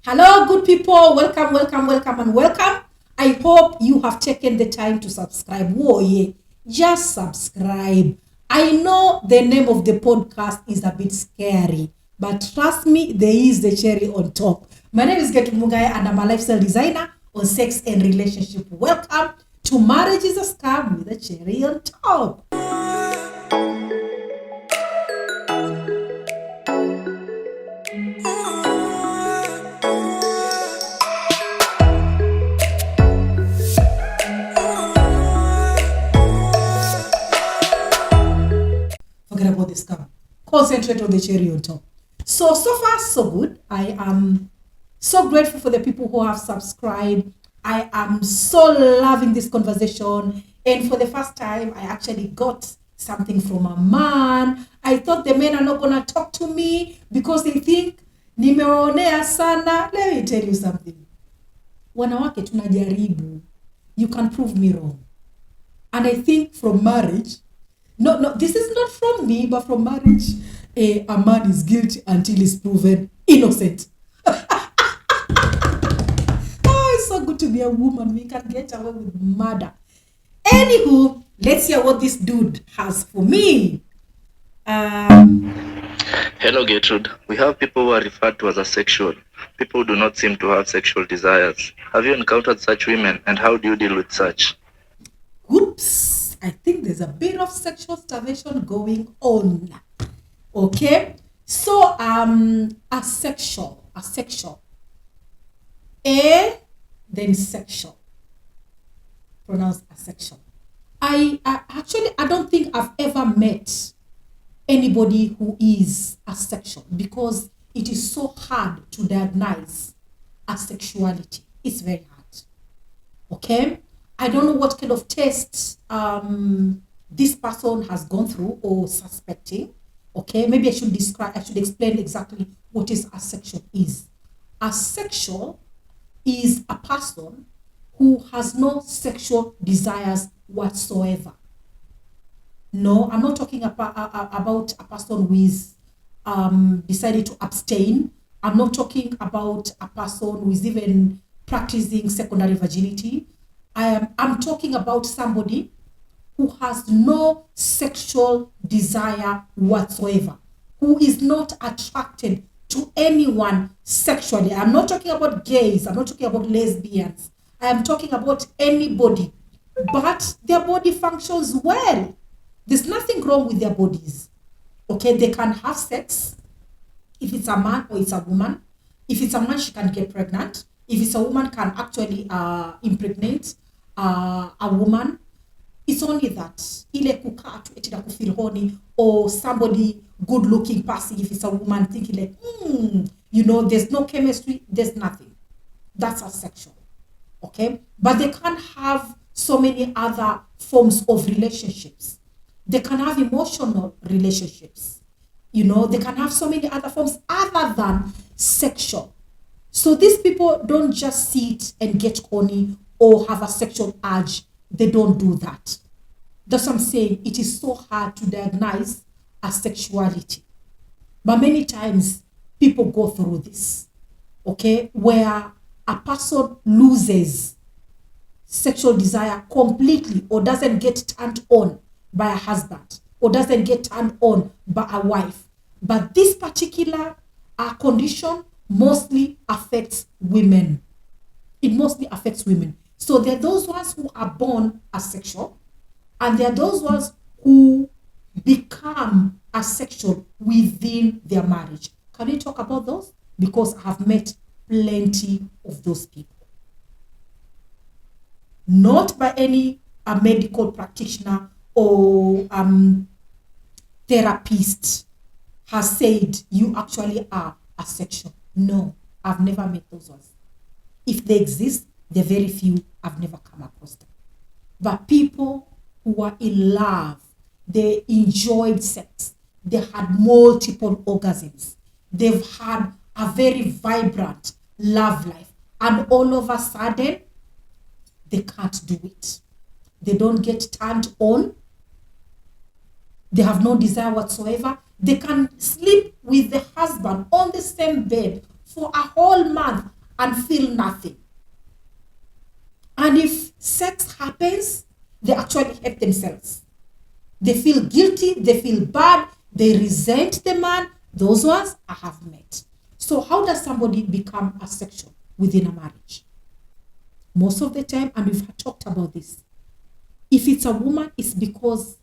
Hello, good people. Welcome, welcome, welcome, and welcome. I hope you have taken the time to subscribe. Whoa, yeah. Just subscribe. I know the name of the podcast is a bit scary, but trust me, there is the cherry on top. My name is Getrude Mungai, and I'm a lifestyle designer on sex and relationship. Welcome to Marriage is a Scam with a cherry on top. Forget about the scam. Concentrate on the cherry on top. So far, so good. I am so grateful for the people who have subscribed. I am so loving this conversation. And for the first time, I actually got something from a man. I thought the men are not going to talk to me because they think nimeonea sana. Let me tell you something. Wanawake tunajaribu. You can prove me wrong. And I think from marriage, no, this is not from me, but from marriage, a man is guilty until he's proven innocent. Oh, it's so good to be a woman. We can get away with murder. Anywho, let's hear what this dude has for me. Hello, Gertrude. We have people who are referred to as asexual. People who do not seem to have sexual desires. Have you encountered such women, and how do you deal with such? Oops, I think there's a bit of sexual starvation going on. Okay, so asexual, then sexual, pronounced asexual. I don't think I've ever met anybody who is asexual because it is so hard to diagnose asexuality. It's very hard. Okay, I don't know what kind of tests this person has gone through or suspecting. Okay, maybe I should explain exactly what is asexual is. Asexual is a person who has no sexual desires whatsoever. No, I'm not talking about a person who is decided to abstain. I'm not talking about a person who is even practicing secondary virginity. I'm talking about somebody who has no sexual desire whatsoever, who is not attracted to anyone sexually. I'm not talking about gays, I'm not talking about lesbians. I am talking about anybody, but their body functions well. There's nothing wrong with their bodies. Okay, they can have sex if it's a man or it's a woman. If it's a man, she can get pregnant. If it's a woman, can actually impregnate a woman. It's only that ile kukaa tu eti na kufeel horny or somebody good looking person, if it's a woman, thinking like there's no chemistry, there's nothing. That's asexual. Okay, but they can have so many other forms of relationships. They can have emotional relationships. They can have so many other forms other than sexual. So these people don't just sit and get horny or have a sexual urge. They don't do that. That's what I'm saying. It is so hard to diagnose asexuality. But many times people go through this, okay, where a person loses sexual desire completely or doesn't get turned on by a husband or doesn't get turned on by a wife. But this particular condition mostly affects women. It mostly affects women. So there are those ones who are born asexual, and there are those ones who become asexual within their marriage. Can we talk about those? Because I have met plenty of those people. Not by any medical practitioner or therapist has said you actually are asexual. No, I've never met those ones. If they exist, they're very few. I've never come across them. But people who are in love, they enjoyed sex, they had multiple orgasms, they've had a very vibrant love life, and all of a sudden, they can't do it. They don't get turned on. They have no desire whatsoever. They can sleep with the husband on the same bed for a whole month and feel nothing. And if sex happens, they actually hate themselves. They feel guilty, they feel bad, they resent the man. Those ones I have met. So how does somebody become asexual within a marriage? Most of the time, and we've talked about this, if it's a woman, it's because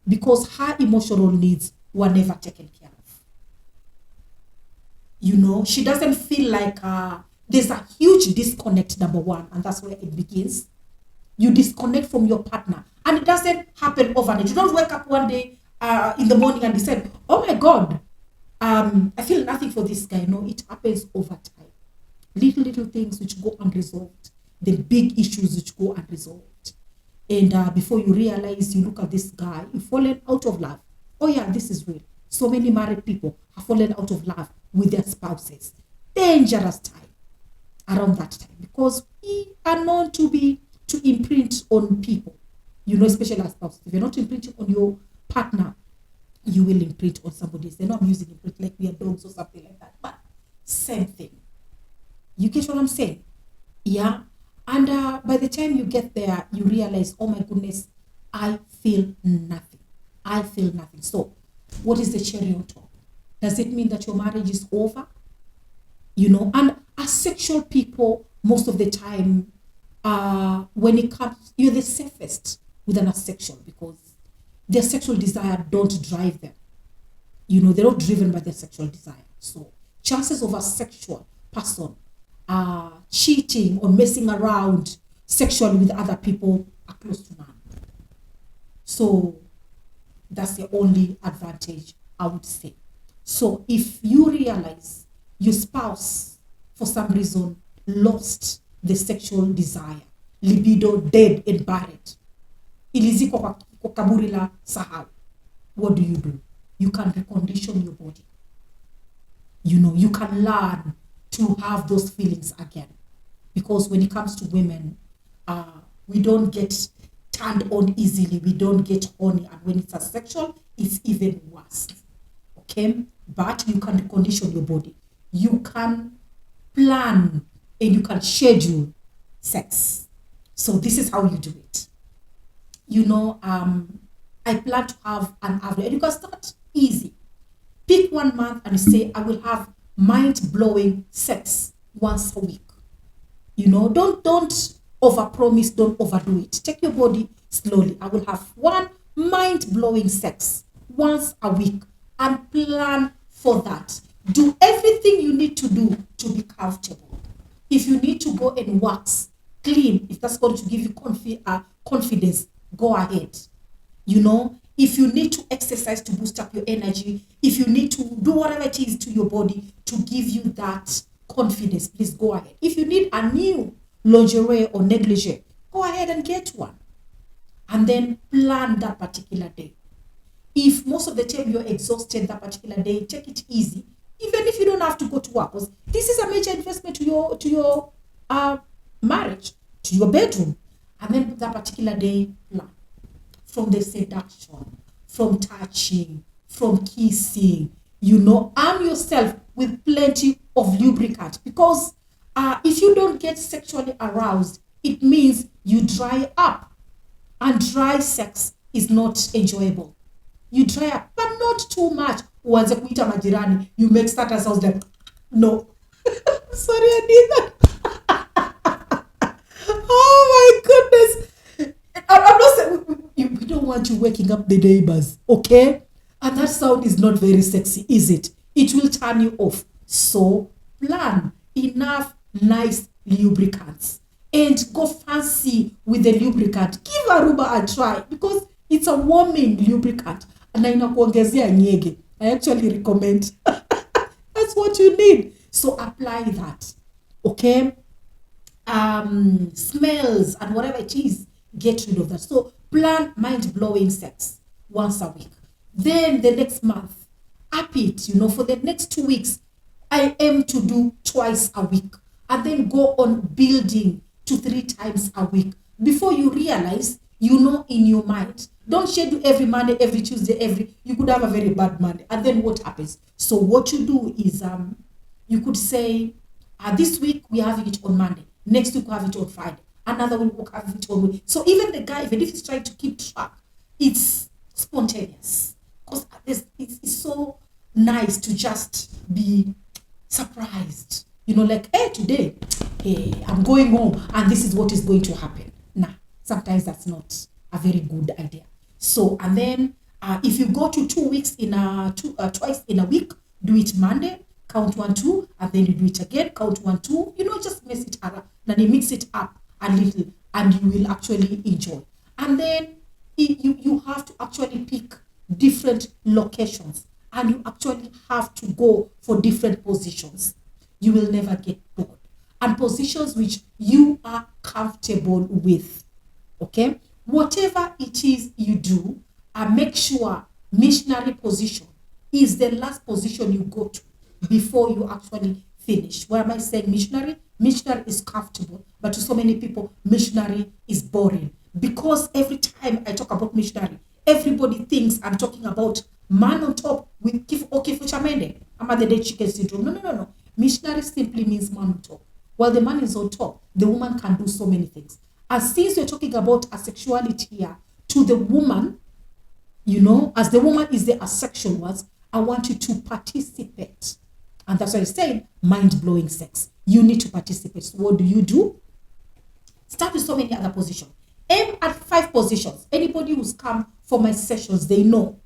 because her emotional needs were never taken care of. You know, she doesn't feel like there's a huge disconnect, number one, and that's where it begins. You disconnect from your partner, and it doesn't happen overnight. You don't wake up one day in the morning and decide, oh my God, I feel nothing for this guy. No, it happens over time. Little things which go unresolved, the big issues which go unresolved. And before you realize, you look at this guy, you've fallen out of love. Oh yeah, this is real. So many married people have fallen out of love with their spouses. Dangerous time around that time, because we are known to imprint on people, you know, especially as spouses. If you're not imprinting on your partner, you will imprint on somebody else. They're not using imprint like we are dogs or something like that, but same thing. You get what I'm saying? Yeah. And by the time you get there, you realize, oh my goodness, I feel nothing. I feel nothing. So what is the cherry on top? Does it mean that your marriage is over? You know, and asexual people, most of the time, when it comes, you're the safest with an asexual because their sexual desire don't drive them. You know, they're not driven by their sexual desire. So chances of a sexual person cheating or messing around sexually with other people are close to none. So that's the only advantage I would say. So if you realize your spouse for some reason lost the sexual desire, libido dead and buried, iliziko kwa kaburi la sahau, what do? You can recondition your body. You know, you can learn to have those feelings again. Because when it comes to women, we don't get turned on easily. We don't get horny. And when it's asexual, it's even worse. Okay? But you can recondition your body. You can plan and you can schedule sex. So this is how you do it. You know, I plan to have an average. And you can start easy. Pick 1 month and say, I will have mind-blowing sex once a week. You know, don't overpromise, don't overdo it. Take your body slowly. I will have one mind-blowing sex once a week and plan for that. Do everything you need to do to be comfortable. If you need to go and wax, clean, if that's going to give you confidence, go ahead. You know, if you need to exercise to boost up your energy, if you need to do whatever it is to your body to give you that confidence, please go ahead. If you need a new lingerie or negligee, go ahead and get one. And then plan that particular day. If most of the time you're exhausted that particular day, take it easy. Even if you don't have to go to work, because this is a major investment to your marriage, to your bedroom. And then that particular day, plan. From the seduction, from touching, from kissing, you know, arm yourself with plenty of lubricant. Because if you don't get sexually aroused, it means you dry up. And dry sex is not enjoyable. You dry up, but not too much. Once a kuita majirani, you make starter sounds like, no. Sorry, I did that. Oh my goodness. I'm not saying, we don't want you waking up the neighbors, okay? And that sound is not very sexy, is it? It will turn you off. So plan enough nice lubricants and go fancy with the lubricant. Give Aruba a try because it's a warming lubricant. And inakuongezea nyege. I actually recommend. That's what you need. So apply that. Okay? Smells and whatever it is, get rid of that. So plan mind-blowing sex once a week. Then the next month, up it, you know, for the next 2 weeks, I aim to do twice a week. And then go on building to 3 times a week. Before you realize, you know in your mind, don't schedule every Monday, every Tuesday, you could have a very bad Monday. And then what happens? So what you do is, you could say, This week we're having it on Monday. Next week we'll have it on Friday. Another week we'll have it on Wednesday. So even the guy, even if he's trying to keep track, it's spontaneous. Because it's so nice to just be surprised. Like, hey, today, hey, I'm going home and this is what is going to happen. Nah, sometimes that's not a very good idea. So, and then if you go to 2 weeks twice in a week, do it Monday, count 1, 2, and then you do it again, count 1, 2, just mix it up, then you mix it up a little, and you will actually enjoy. And then you have to actually pick different locations, and you actually have to go for different positions. You will never get bored. And positions which you are comfortable with. Okay? Whatever it is you do, make sure missionary position is the last position you go to before you actually finish. Why am I saying missionary? Missionary is comfortable, but to so many people, missionary is boring. Because every time I talk about missionary, everybody thinks I'm talking about man on top with Kifuchamende. I'm at the dead chicken syndrome. No. Missionary simply means man on top. While the man is on top, the woman can do so many things. As since we're talking about asexuality here, to the woman, as the woman is the asexual ones, I want you to participate. And that's why I said mind-blowing sex. You need to participate. So what do? Start with so many other positions. Aim at 5 positions. Anybody who's come for my sessions, they know.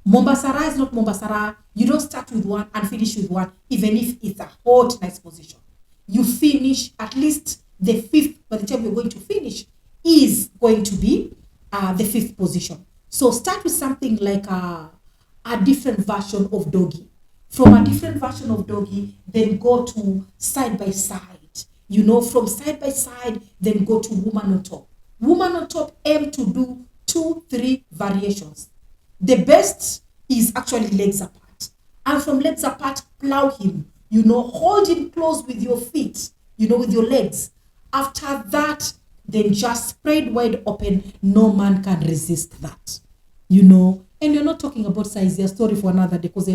Mombasara is not Mombasara. You don't start with one and finish with one, even if it's a hot, nice position. You finish at least the 5th, by the time you're going to finish, is going to be the 5th position. So start with something like a different version of doggy. From a different version of doggy, then go to side by side. From side by side, then go to woman on top. Woman on top, aim to do 2-3 variations. The best is actually legs apart. And from legs apart, plow him. Hold him close with your feet, with your legs. After that, then just spread wide open. No man can resist that. And you're not talking about sizes. A story for another day, because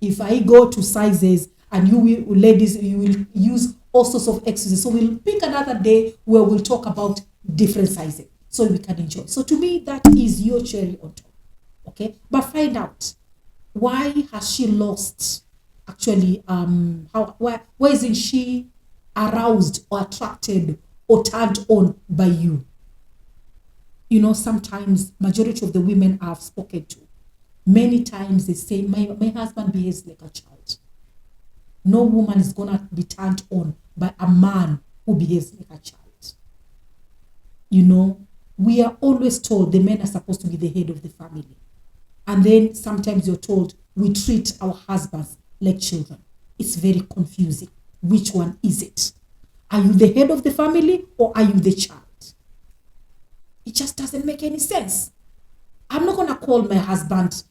if I go to sizes and ladies, you will use all sorts of excuses. So we'll pick another day where we'll talk about different sizes so we can enjoy. So to me, that is your cherry on top. Okay, but find out, why has she lost? Actually, why isn't she aroused or attracted or turned on by you? Sometimes majority of the women I've spoken to, many times they say, my husband behaves like a child. No woman is gonna be turned on by a man who behaves like a child. We are always told the men are supposed to be the head of the family. And then sometimes you're told we treat our husbands like children. It's very confusing. Which one is it? Are you the head of the family or are you the child? It just doesn't make any sense. I'm not going to call my husband,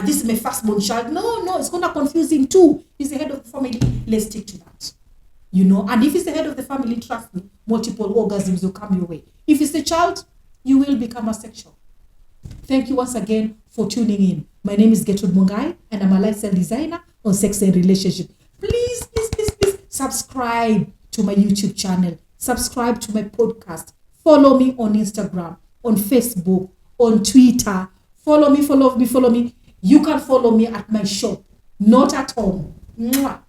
this is my firstborn child. No, it's going to confuse him too. He's the head of the family. Let's stick to that. And if he's the head of the family, trust me, multiple orgasms will come your way. If it's the child, you will become asexual. Thank you once again for tuning in. My name is Getrude Mungai, and I'm a lifestyle designer on sex and relationship. Please subscribe to my YouTube channel. Subscribe to my podcast. Follow me on Instagram, on Facebook, on Twitter. Follow me. You can follow me at my shop, not at home. Mwah.